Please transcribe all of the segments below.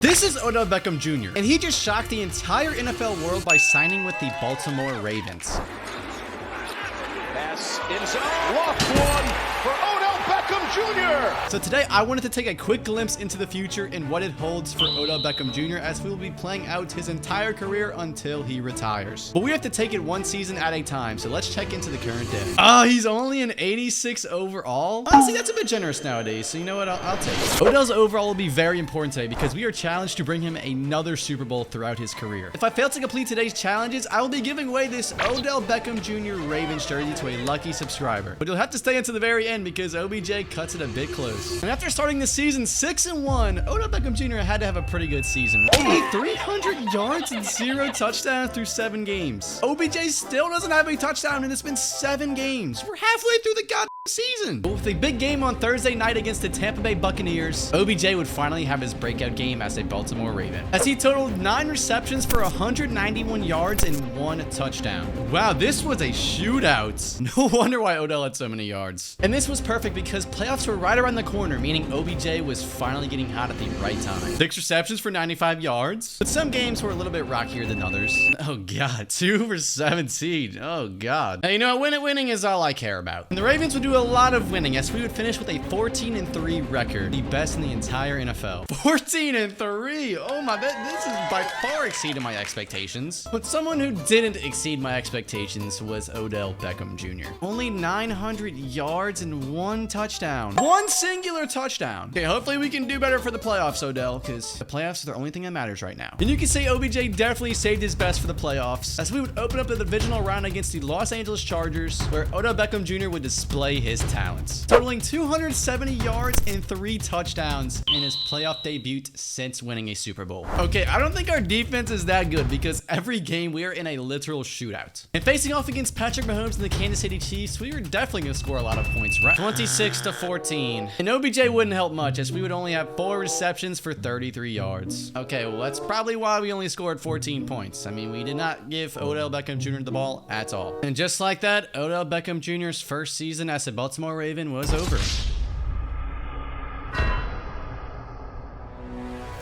This is Odell Beckham Jr., and he just shocked the entire NFL world by signing with the Baltimore Ravens. Pass in zone, locked one for Odell Beckham Jr. So today I wanted to take a quick glimpse into the future and what it holds for Odell Beckham Jr. as we will be playing out his entire career until he retires. But we have to take it one season at a time, so let's check into the current day. Oh, he's only an 86 overall? Honestly, that's a bit generous nowadays, so you know what, I'll take it. Odell's overall will be very important today because we are challenged to bring him another Super Bowl throughout his career. If I fail to complete today's challenges, I will be giving away this Odell Beckham Jr. Ravens jersey to a lucky subscriber. But you'll have to stay until the very end because OBJ cuts it a bit close. And after starting the season 6-1, Odell Beckham Jr. had to have a pretty good season. Only 300 yards and 0 touchdowns through 7 games. OBJ still doesn't have a touchdown and it's been 7 games. We're halfway through the goddamn season. But with a big game on Thursday night against the Tampa Bay Buccaneers, OBJ would finally have his breakout game as a Baltimore Raven, as he totaled 9 receptions for 191 yards and 1 touchdown. Wow, this was a shootout. No wonder why Odell had so many yards. And this was perfect because playoffs were right around the corner, meaning OBJ was finally getting hot at the right time. 6 receptions for 95 yards, but some games were a little bit rockier than others. Oh god, 2 for 17. Oh god. Now, you know, winning is all I care about. And the Ravens would do a lot of winning as we would finish with a 14-3 record, the best in the entire NFL. 14-3. Oh my god, this is by far exceeding my expectations. But someone who didn't exceed my expectations was Odell Beckham Jr. Only 900 yards and 1 touchdown. 1 singular touchdown. Okay, hopefully we can do better for the playoffs, Odell, because the playoffs are the only thing that matters right now. And you can say OBJ definitely saved his best for the playoffs, as we would open up the divisional round against the Los Angeles Chargers, where Odell Beckham Jr. would display his talents, totaling 270 yards and 3 touchdowns in his playoff debut since winning a Super Bowl. Okay, I don't think our defense is that good because every game we are in a literal shootout. And facing off against Patrick Mahomes and the Kansas City Chiefs, we were definitely going to score a lot of points, right? 26-14. And OBJ wouldn't help much as we would only have 4 receptions for 33 yards. Okay, well, that's probably why we only scored 14 points. I mean, we did not give Odell Beckham Jr. the ball at all. And just like that, Odell Beckham Jr.'s first season as a Baltimore Raven was over.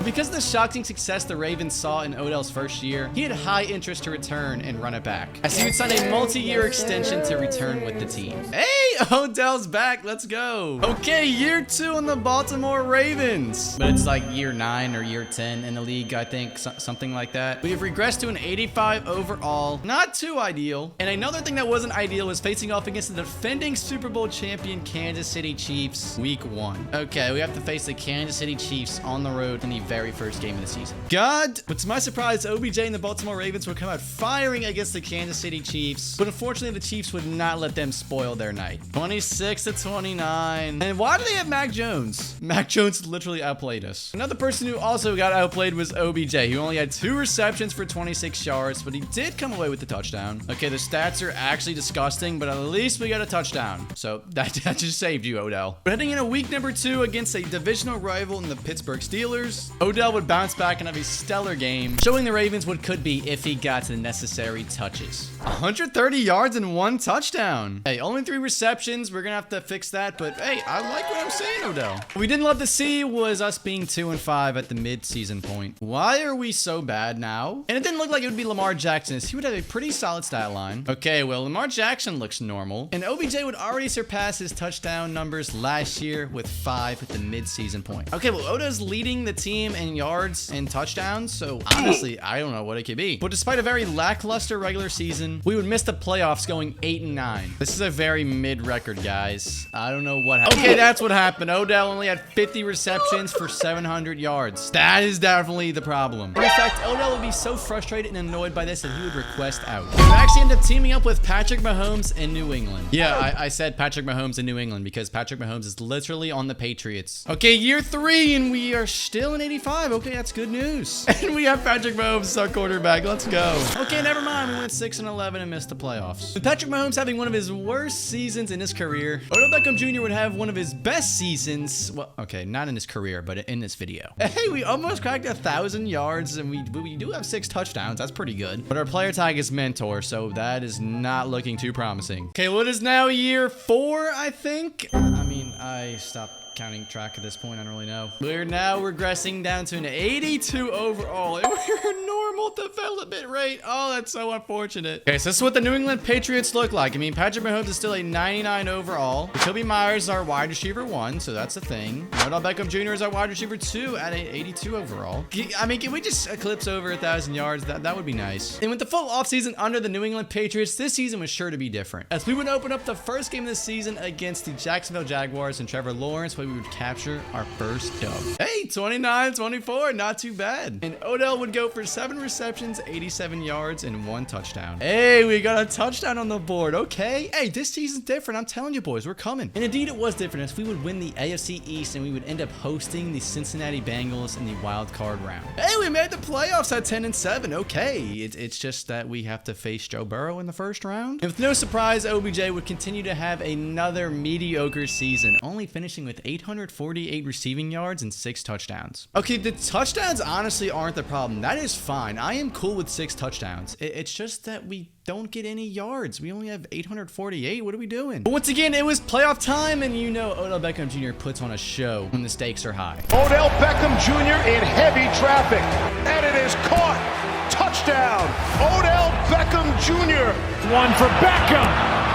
Because of the shocking success the Ravens saw in Odell's first year, he had high interest to return and run it back, as he would sign a multi-year extension to return with the team. Hey, Odell's back. Let's go. Okay, year 2 on the Baltimore Ravens. But it's like year 9 or year 10 in the league, I think, something like that. We have regressed to an 85 overall. Not too ideal. And another thing that wasn't ideal was facing off against the defending Super Bowl champion Kansas City Chiefs week 1. Okay, we have to face the Kansas City Chiefs on the road in the very first game of the season. God, but to my surprise, OBJ and the Baltimore Ravens would come out firing against the Kansas City Chiefs, but unfortunately the Chiefs would not let them spoil their night. 26-29. And why do they have Mac Jones? Mac Jones literally outplayed us. Another person who also got outplayed was OBJ, who only had 2 receptions for 26 yards, but he did come away with the touchdown. Okay, the stats are actually disgusting, but at least we got a touchdown. So that just saved you, Odell. But heading into week number 2 against a divisional rival in the Pittsburgh Steelers, Odell would bounce back and have a stellar game, showing the Ravens what could be if he got the necessary touches. 130 yards and 1 touchdown. Hey, only 3 receptions. We're gonna have to fix that, but hey, I like what I'm saying, Odell. What we didn't love to see was us being 2-5 at the mid-season point. Why are we so bad now? And it didn't look like it would be Lamar Jackson, as he would have a pretty solid stat line. Okay, well, Lamar Jackson looks normal, and OBJ would already surpass his touchdown numbers last year with 5 at the mid-season point. Okay, well, Odell's leading the team in yards and touchdowns, so honestly, I don't know what it could be. But despite a very lackluster regular season, we would miss the playoffs going 8-9. This is a very mid record, guys. I don't know what happened. Okay, that's what happened. Odell only had 50 receptions for 700 yards. That is definitely the problem. In fact, Odell would be so frustrated and annoyed by this that he would request out. He would actually end up teaming up with Patrick Mahomes in New England. Yeah, I said Patrick Mahomes in New England because Patrick Mahomes is literally on the Patriots. Okay, year 3 and we are still in 85. Okay, that's good news. And we have Patrick Mahomes as our quarterback. Let's go. Okay, never mind. We went 6-11 and missed the playoffs. With Patrick Mahomes having one of his worst seasons in his career, Odell Beckham Jr. would have one of his best seasons. Well, okay, not in his career, but in this video. Hey, we almost cracked 1,000 yards, and we do have 6 touchdowns. That's pretty good. But our player tag is mentor, so that is not looking too promising. Okay, well, it is now year 4, I think. I mean, I stopped counting track at this point. I don't really know. We're now regressing down to an 82 overall. And we're normal development rate. Oh, that's so unfortunate. Okay, so this is what the New England Patriots look like. I mean, Patrick Mahomes is still a 99 overall. Jacoby Myers is our wide receiver 1, so that's a thing. Odell Beckham Jr. is our wide receiver 2 at an 82 overall. I mean, can we just eclipse over 1,000 yards? That would be nice. And with the full offseason under the New England Patriots, this season was sure to be different, as we would open up the first game of the season against the Jacksonville Jaguars and Trevor Lawrence, where we would capture our first dub. Hey, 29-24, not too bad. And Odell would go for 7 receptions, 87 yards, and 1 touchdown. Hey, we got a touchdown on the board. Okay. Hey, this season's different. I'm telling you, boys, we're coming. And indeed, it was different, as we would win the AFC East and we would end up hosting the Cincinnati Bengals in the wild card round. Hey, we made the playoffs at 10-7. Okay. It's just that we have to face Joe Burrow in the first round. And with no surprise, OBJ would continue to have another mediocre season, only finishing with 848 receiving yards and 6 touchdowns. Okay, the touchdowns honestly aren't the problem. That is fine. I am cool with 6 touchdowns. It's just that we don't get any yards. We only have 848. What are we doing? But once again, it was playoff time, and you know Odell Beckham Jr. puts on a show when the stakes are high. Odell Beckham Jr. in heavy traffic, and it is caught. Touchdown, Odell Beckham Jr. One for Beckham.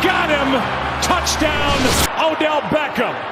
Got him. Touchdown, Odell Beckham.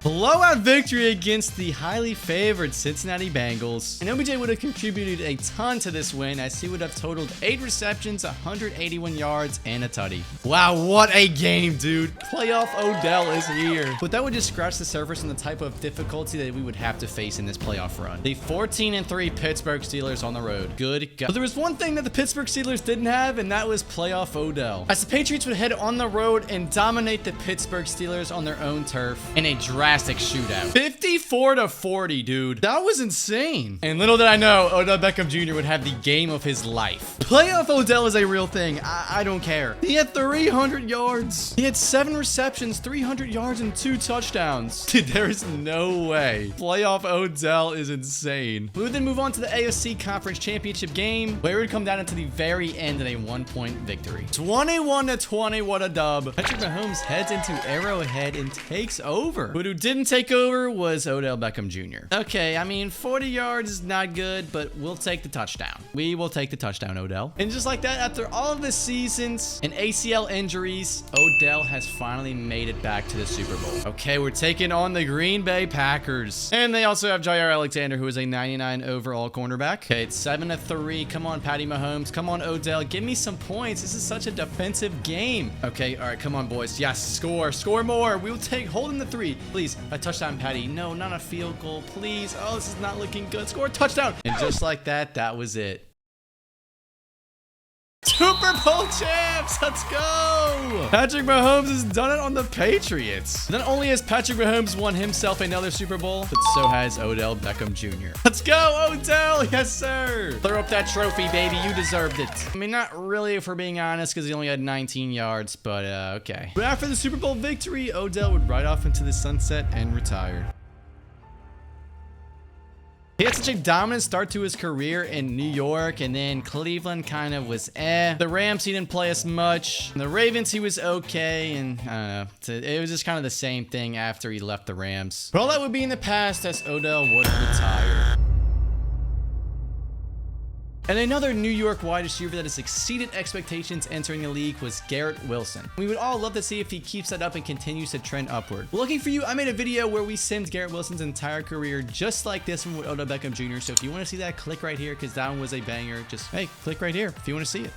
Blowout victory against the highly favored Cincinnati Bengals. And OBJ would have contributed a ton to this win, as he would have totaled 8 receptions, 181 yards, and a tutty. Wow, what a game, dude. Playoff Odell is here. But that would just scratch the surface on the type of difficulty that we would have to face in this playoff run. The 14-3 Pittsburgh Steelers on the road. Good God. But there was one thing that the Pittsburgh Steelers didn't have, and that was playoff Odell. As the Patriots would head on the road and dominate the Pittsburgh Steelers on their own turf in a drastic shootout. 54-40, dude. That was insane. And little did I know, Odell Beckham Jr. would have the game of his life. Playoff Odell is a real thing. I don't care. He had 300 yards. He had 7 receptions, 300 yards, and 2 touchdowns. Dude, there is no way. Playoff Odell is insane. We would then move on to the AFC Conference Championship game, where it would come down to the very end in a 1-point victory. 21-20, what a dub. Patrick Mahomes heads into Arrowhead and takes over. But who didn't take over was Odell Beckham Jr. Okay, I mean, 40 yards is not good, but we'll take the touchdown. We will take the touchdown, Odell. And just like that, after all of the seasons and ACL injuries, Odell has finally made it back to the Super Bowl. Okay, we're taking on the Green Bay Packers. And they also have Jair Alexander, who is a 99 overall cornerback. Okay, it's 7-3. Come on, Patty Mahomes. Come on, Odell. Give me some points. This is such a defensive game. Okay, all right, come on, boys. Yes, score. Score more. We will take, hold in the 3. Please, a touchdown, Patty. No, not a field goal, please. Oh, this is not looking good. Score a touchdown. And just like that, that was it. Super Bowl champs! Let's go! Patrick Mahomes has done it on the Patriots. Not only has Patrick Mahomes won himself another Super Bowl, but so has Odell Beckham Jr. Let's go, Odell! Yes, sir! Throw up that trophy, baby. You deserved it. I mean, not really, if we're being honest, because he only had 19 yards, but okay. But after the Super Bowl victory, Odell would ride off into the sunset and retire. He had such a dominant start to his career in New York, and then Cleveland kind of was The Rams, he didn't play as much. And the Ravens, he was okay, and I don't know. It was just kind of the same thing after he left the Rams. But all that would be in the past, as Odell would retire. And another New York wide receiver that has exceeded expectations entering the league was Garrett Wilson. We would all love to see if he keeps that up and continues to trend upward. Looking for you, I made a video where we simmed Garrett Wilson's entire career just like this one with Odell Beckham Jr. So if you want to see that, click right here, because that one was a banger. Just, hey, click right here if you want to see it.